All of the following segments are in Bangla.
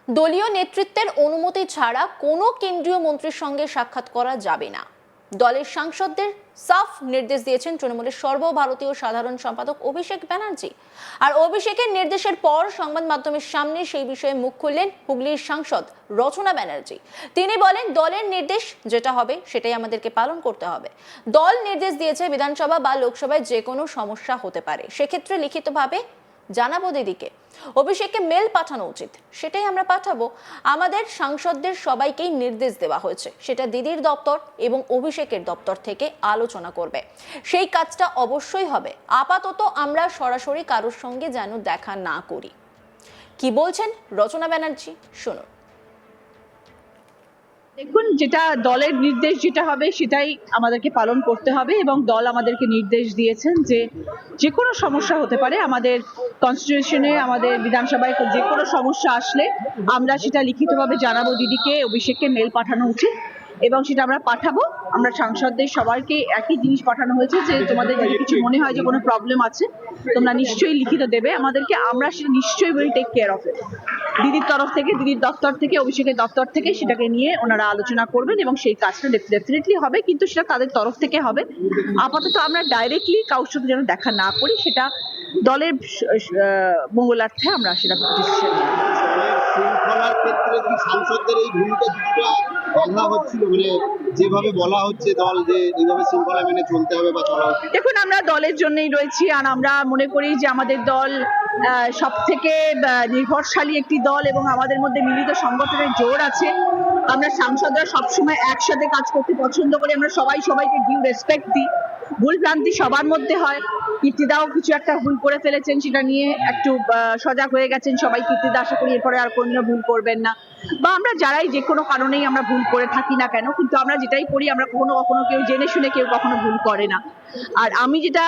দলীয় নেতৃত্বের অনুমতি ছাড়া কোনো কেন্দ্রীয় মন্ত্রীর সঙ্গে সাক্ষাৎ করা যাবে না। দলের সাংসদদের সাফ নির্দেশ দিয়েছেন তৃণমূলের সর্বভারতীয় সাধারণ সম্পাদক অভিষেক ব্যানার্জি। আর অভিষেকের নির্দেশের পর সংবাদ মাধ্যমের সামনে সেই বিষয়ে মুখ খুললেন হুগলির সাংসদ রচনা ব্যানার্জি। তিনি বলেন, দলের নির্দেশ যেটা হবে সেটাই আমাদেরকে পালন করতে হবে। দল নির্দেশ দিয়েছে বিধানসভা বা লোকসভায় যে কোনো সমস্যা হতে পারে, সেক্ষেত্রে লিখিতভাবে জানাবো দিদিকে। অভিষেককে মেল পাঠানো উচিত, সেটাই আমরা পাঠাবো। আমাদের সাংসদদের সবাইকেই নির্দেশ দেওয়া হয়েছে, সেটা দিদির দপ্তর এবং অভিষেকের দপ্তর থেকে আলোচনা করবে, সেই কাজটা অবশ্যই হবে। আপাতত আমরা সরাসরি কারোর সঙ্গে যেন দেখা না করি। কি বলছেন রচনা ব্যানার্জি, শুনুন। দেখুন, যেটা দলের নির্দেশ যেটা হবে সেটাই আমাদেরকে পালন করতে হবে এবং দল আমাদেরকে নির্দেশ দিয়েছেন যে যে কোনো সমস্যা হতে পারে। আমাদের কনস্টিটিউশনে, আমাদের বিধানসভায় যে কোনো সমস্যা আসলে আমরা সেটা লিখিতভাবে জানাবো দিদিকে। অভিষেককে মেল পাঠানো উচিত এবং সেটা আমরা পাঠাবো। আমরা সাংসদদের সবাইকে একই জিনিস পাঠানো হয়েছে যে তোমাদের যদি কিছু মনে হয় যে কোনো প্রবলেম আছে তোমরা নিশ্চয়ই লিখিত দেবে আমাদেরকে, আমরা সেটা নিশ্চয়ই will take care of it. দিদির তরফ থেকে, দিদির দপ্তর থেকে, অভিষেকের দপ্তর থেকে সেটাকে নিয়ে ওনারা আলোচনা করবেন এবং সেই কাজটা ডেফিনেটলি হবে, কিন্তু সেটা তাদের তরফ থেকে হবে। আপাতত আমরা ডাইরেক্টলি কারোর সাথে যেন দেখা না করি, সেটা দলের মঙ্গলার্থে আমরা সেটা ডিসিশন নিই। শৃঙ্খলার ক্ষেত্রে কি সাংসদদের এই ভূমিকা কিছুটা বাধা হচ্ছিল, মানে যেভাবে বলা হচ্ছে দল যে এইভাবে শৃঙ্খলা মেনে চলতে হবে বা চলা উচিত? দেখুন, আমরা দলের জন্যই রয়েছি আর আমরা মনে করি যে আমাদের দল সব থেকে নির্ভরশালী একটি দল এবং আমাদের মধ্যে মিলিত সংগঠনের জোর আছে। আমরা সাংসদরা সবসময় একসাথে কাজ করতে পছন্দ করি। আমরা সবাই সবাইকে ডিউ রেসপেক্ট দিই। ভুল ভ্রান্তি সবার মধ্যে হয়। কীর্তিদাও কিছু একটা ভুল করে ফেলেছেন, সেটা নিয়ে একটু সজাগ হয়ে গেছেন সবাই। কীর্তিদা আশা করি এরপরে আর কোনোদিনও ভুল করবেন না। বা আমরা যারাই যে কোনো কারণেই আমরা ভুল করে থাকি না কেন, কিন্তু আমরা যেটাই করি আমরা কখনো কখনো কেউ জেনে শুনে কেউ কখনো ভুল করে না। আর আমি যেটা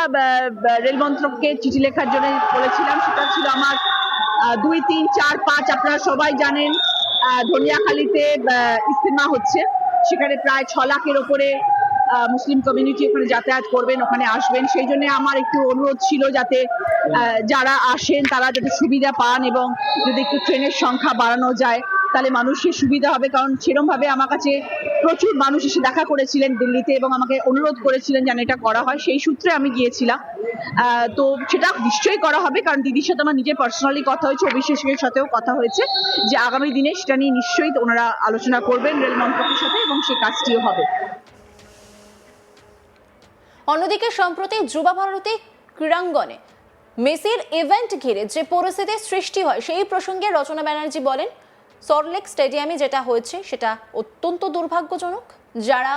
রেল মন্ত্রককে চিঠি লেখার জন্য বলেছিলাম সেটা ছিল আমার 2, 3, 4, 5 আপনারা সবাই জানেন ধনিয়াখালীতে ইস্তেমা হচ্ছে, সেখানে প্রায় 6 লাখের ওপরে মুসলিম কমিউনিটি ওখানে যাতায়াত করবেন, ওখানে আসবেন। সেই জন্য আমার একটু অনুরোধ ছিল যাতে যারা আসেন তারা যাতে সুবিধা পান এবং যদি একটু ট্রেনের সংখ্যা বাড়ানো যায় তাহলে মানুষের সুবিধা হবে। কারণ সেরকম ভাবে আমার কাছে প্রচুর মানুষ এসে দেখা করেছিলেন দিল্লিতে এবং আমাকে অনুরোধ করেছিলেন যেন এটা করা হয়, সেই সূত্রে আমি গিয়েছিলাম। তো সেটা নিশ্চয়ই করা হবে, কারণ দিদির সাথে আমার নিজের পার্সোনালি কথা হয়েছে, অভিষেকের সাথেও কথা হয়েছে যে আগামী দিনে সেটা নিয়ে নিশ্চয়ই ওনারা আলোচনা করবেন রেল মন্ত্রকের সাথে এবং সেই কাজটিও হবে। অন্যদিকে সম্প্রতি যুবা ভারতী ক্রীড়াঙ্গনে মেসির ইভেন্ট ঘিরে যে পরিস্থিতির সৃষ্টি হয় সেই প্রসঙ্গে রচনা ব্যানার্জি বলেন, সল্টলেক স্টেডিয়ামে যেটা হয়েছে সেটা অত্যন্ত দুর্ভাগ্যজনক। যারা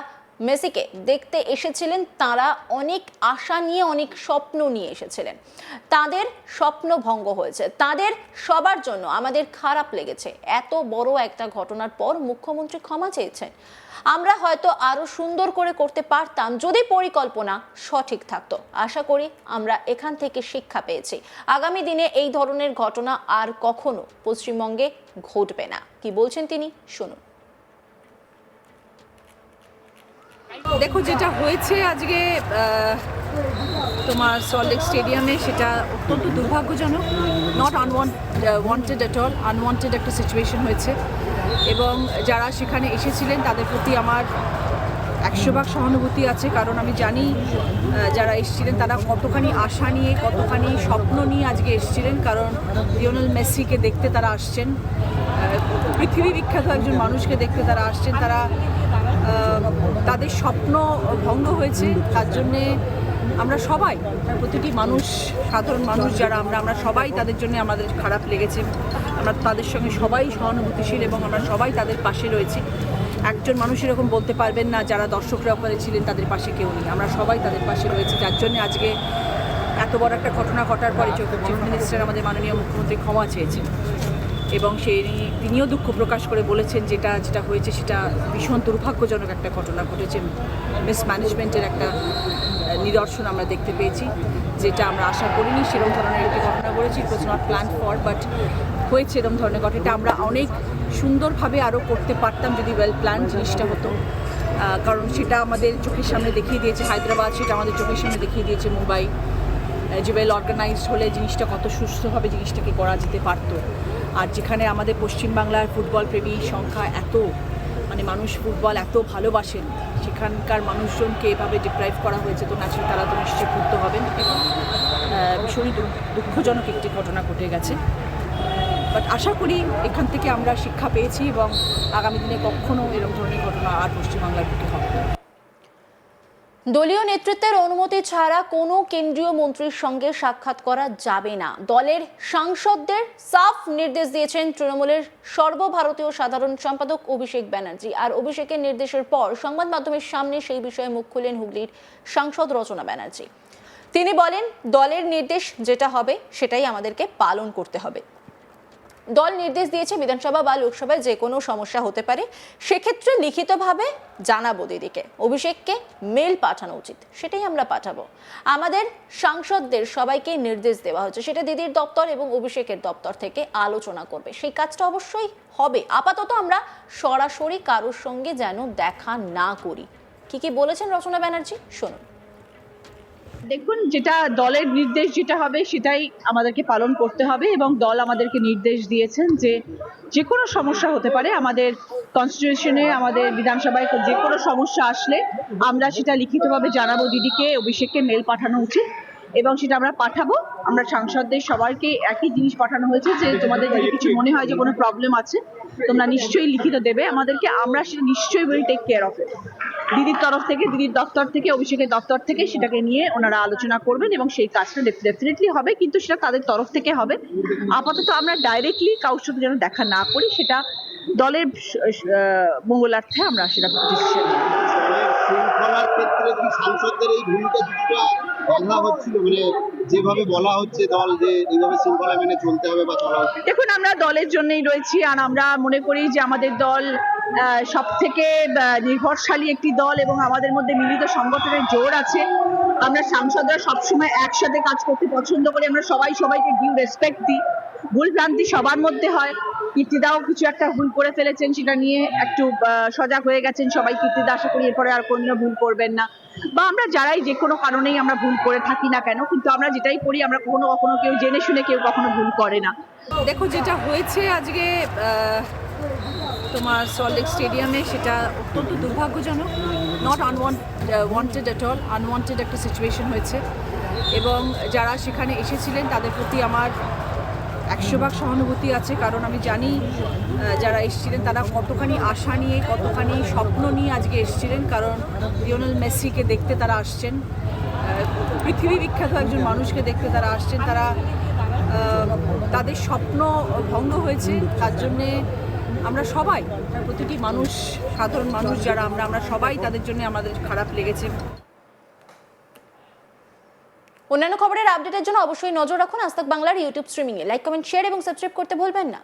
মেসিকে দেখতে এসেছিলেন তারা অনেক আশা নিয়ে, অনেক স্বপ্ন নিয়ে এসেছিলেন, তাদের স্বপ্ন ভঙ্গ হয়েছে। তাদের সবার জন্য আমাদের খারাপ লেগেছে। এত বড় একটা ঘটনার পর মুখ্যমন্ত্রী ক্ষমা চেয়েছেন। আমরা হয়তো আরো সুন্দর করে করতে পারতাম যদি পরিকল্পনা সঠিক থাকতো। আশা করি আমরা এখান থেকে শিক্ষা পেয়েছি। আগামী দিনে এই ধরনের ঘটনা আর কখনো পশ্চিমবঙ্গে ঘটবে না। কি বলছেন তিনি, শুনুন। দেখো, যেটা হয়েছে আজকে তোমার সল্টলেক স্টেডিয়ামে সেটা অত্যন্ত দুর্ভাগ্যজনক। Not wanted at all, unwanted একটা সিচুয়েশন হয়েছে এবং যারা সেখানে এসেছিলেন তাদের প্রতি আমার 100% সহানুভূতি আছে। কারণ আমি জানি যারা এসেছিলেন তারা কতখানি আশা নিয়ে, কতখানি স্বপ্ন নিয়ে আজকে এসেছিলেন। কারণ লিওনেল মেসিকে দেখতে তারা আসছেন, পৃথিবী বিখ্যাত একজন মানুষকে দেখতে তারা আসছেন। তাদের স্বপ্ন ভঙ্গ হয়েছে। তার জন্যে আমরা সবাই, প্রতিটি মানুষ, সাধারণ মানুষ যারা আমরা সবাই তাদের জন্য আমাদের খারাপ লেগেছে। আমরা তাদের সঙ্গে সবাই সহানুভূতিশীল এবং আমরা সবাই তাদের পাশে রয়েছি। একজন মানুষ এরকম বলতে পারবেন না যারা দর্শকরা ওখানে ছিলেন তাদের পাশে কেউ নেই। আমরা সবাই তাদের পাশে রয়েছি। যার জন্য আজকে এত বড় একটা ঘটনা ঘটার পরে চিফ মিনিস্টার, আমাদের মাননীয় মুখ্যমন্ত্রী ক্ষমা চেয়েছেন এবং তিনিও দুঃখ প্রকাশ করে বলেছেন যেটা হয়েছে সেটা ভীষণ দুর্ভাগ্যজনক একটা ঘটনা ঘটেছে। মিসম্যানেজমেন্টের একটা নিদর্শন আমরা দেখতে পেয়েছি, যেটা আমরা আশা করিনি। সেরকম ধরনের একটি ঘটনা ঘটেছে। It was not plan for, but হয়েছে এরকম ধরনের ঘটনা। এটা আমরা অনেক সুন্দরভাবে আরও করতে পারতাম যদি ওয়েল প্ল্যান জিনিসটা হতো। কারণ সেটা আমাদের চোখের সামনে দেখিয়ে দিয়েছে হায়দ্রাবাদ, সেটা আমাদের চোখের সামনে দেখিয়ে দিয়েছে মুম্বাই, যে ওয়েল অর্গানাইজড হলে জিনিসটা কত সুস্থভাবে জিনিসটাকে করা যেতে পারতো। আর যেখানে আমাদের পশ্চিমবাংলার ফুটবল প্রেমী সংখ্যা এত, মানে মানুষ ফুটবল এত ভালোবাসেন, সেখানকার মানুষজনকে এভাবে ডিপ্রাইভ করা হয়েছে, তো ন্যাচুরালি তারা তো নিশ্চয়ই ক্ষুব্ধ হবেন এবং ভীষণই দুঃখজনক একটি ঘটনা ঘটে গেছে। বাট আশা করি এখান থেকে আমরা শিক্ষা পেয়েছি এবং আগামী দিনে কখনো এরকম ধরনের ঘটনা আর পশ্চিমবাংলার বুকে হবে না। দলীয় নেতৃত্বের অনুমতি ছাড়া কোনো কেন্দ্রীয় মন্ত্রীর সঙ্গে সাক্ষাৎ করা যাবে না, দলের সাংসদদের সাফ নির্দেশ দিয়েছেন তৃণমূলের সর্বভারতীয় সাধারণ সম্পাদক অভিষেক ব্যানার্জি। আর অভিষেকের নির্দেশের পর সংবাদ মাধ্যমের সামনে সেই বিষয়ে মুখ খুললেন হুগলির সাংসদ রচনা ব্যানার্জি। তিনি বলেন, দলের নির্দেশ যেটা হবে সেটাই আমাদেরকে পালন করতে হবে। দল নির্দেশ দিয়েছে বিধানসভা বা লোকসভায় যে কোনো সমস্যা হতে পারে, সেক্ষেত্রে লিখিতভাবে জানাবো দিদিকে, অভিষেককে মেল পাঠানো উচিত, সেটাই আমরা পাঠাবো। আমাদের সাংসদদের সবাইকে নির্দেশ দেওয়া হচ্ছে, সেটা দিদির দপ্তর এবং অভিষেকের দপ্তর থেকে আলোচনা করবে, সেই কাজটা অবশ্যই হবে। আপাতত আমরা সরাসরি কারোর সঙ্গে যেন দেখা না করি। কি বলেছেন রচনা ব্যানার্জি, শুনুন। দেখুন, যেটা দলের নির্দেশ যেটা হবে সেটাই আমাদেরকে পালন করতে হবে এবং দল আমাদেরকে নির্দেশ দিয়েছেন যে যে কোনো সমস্যা হতে পারে, আমাদের কনস্টিটিউশনে, আমাদের বিধানসভায় যে কোনো সমস্যা আসলে আমরা সেটা লিখিতভাবে জানাবো দিদিকে, অভিষেককে মেল পাঠানো উচিত এবং সেটা আমরা পাঠাবো। আমরা সাংসদদের সবাইকে একই জিনিস পাঠানো হয়েছে যে তোমাদের যদি কিছু মনে হয় যে কোনো প্রবলেম আছে তোমরা নিশ্চয়ই লিখিত দেবে আমাদেরকে, আমরা সেটা নিশ্চয়ই will take care of it. দিদির তরফ থেকে, দিদির দপ্তর থেকে, অভিষেকের দপ্তর থেকে সেটাকে নিয়ে ওনারা আলোচনা করবেন এবং সেই কাজটা ডেফিনেটলি হবে, কিন্তু সেটা তাদের তরফ থেকে হবে। আপাতত আমরা ডাইরেক্টলি কারোর সাথে যেন দেখা না করি, সেটা দলের মঙ্গলার্থে আমরা সেটা ডিসিশন নিই। শৃঙ্খলার ক্ষেত্রে কি সাংসদদের এই ভূমিকা কিছুটা বাধা হচ্ছিল, মানে যেভাবে বলা হচ্ছে দল যে এইভাবে শৃঙ্খলা মেনে চলতে হবে বা চলা উচিত? দেখুন, আমরা দলের জন্যই রয়েছি আর আমরা মনে করি যে আমাদের দল সব থেকে নির্ভরশালী একটি দল এবং আমাদের মধ্যে মিলিত সংগঠনের জোর আছে। আমরা সাংসদরা সবসময় একসাথে কাজ করতে পছন্দ করি, আমরা সবাই সবাইকে ডিউ রেসপেক্ট দিই। ভুল ভ্রান্তি সবার মধ্যে হয়, কীর্তিদাও কিছু একটা ভুল করে ফেলেছেন, সেটা নিয়ে একটু সজাগ হয়ে গেছেন সবাই। কীর্তিদা আশা করি এরপরে আর কোনোদিনও ভুল করবেন না, বা আমরা যারাই যে কোনো কারণেই আমরা ভুল করে থাকি না কেন, কিন্তু আমরা যেটাই করি আমরা কখনো কেউ জেনে শুনে কেউ কখনো ভুল করে না। দেখো, যেটা হয়েছে আজকে তোমার সল্টলেক স্টেডিয়ামে, সেটা অত্যন্ত দুর্ভাগ্যজনক, not wanted at all, unwanted একটা সিচুয়েশন হয়েছে এবং যারা সেখানে এসেছিলেন তাদের প্রতি আমার 100% সহানুভূতি আছে, কারণ আমি জানি যারা এসেছিলেন তারা কতখানি আশা নিয়ে, কতখানি স্বপ্ন নিয়ে আজকে এসেছিলেন, কারণ লিওনেল মেসিকে দেখতে তারা আসছেন, পৃথিবী বিখ্যাত একজন মানুষকে দেখতে তারা আসছেন। তারা তাদের স্বপ্ন ভঙ্গ হয়েছে, তার জন্যে আমরা সবাই, প্রতিটি মানুষ, সাধারণ মানুষ যারা আমরা সবাই তাদের জন্য আমাদের খারাপ লেগেছে। অন্যান্য খবরের আপডেটের জন্য অবশ্যই নজর রাখুন আজ তাক বাংলার ইউটিউব স্ট্রিমিংয়ে। লাইক, কমেন্ট, শেয়ার এবং সাবস্ক্রাইব করতে ভুলবেন না।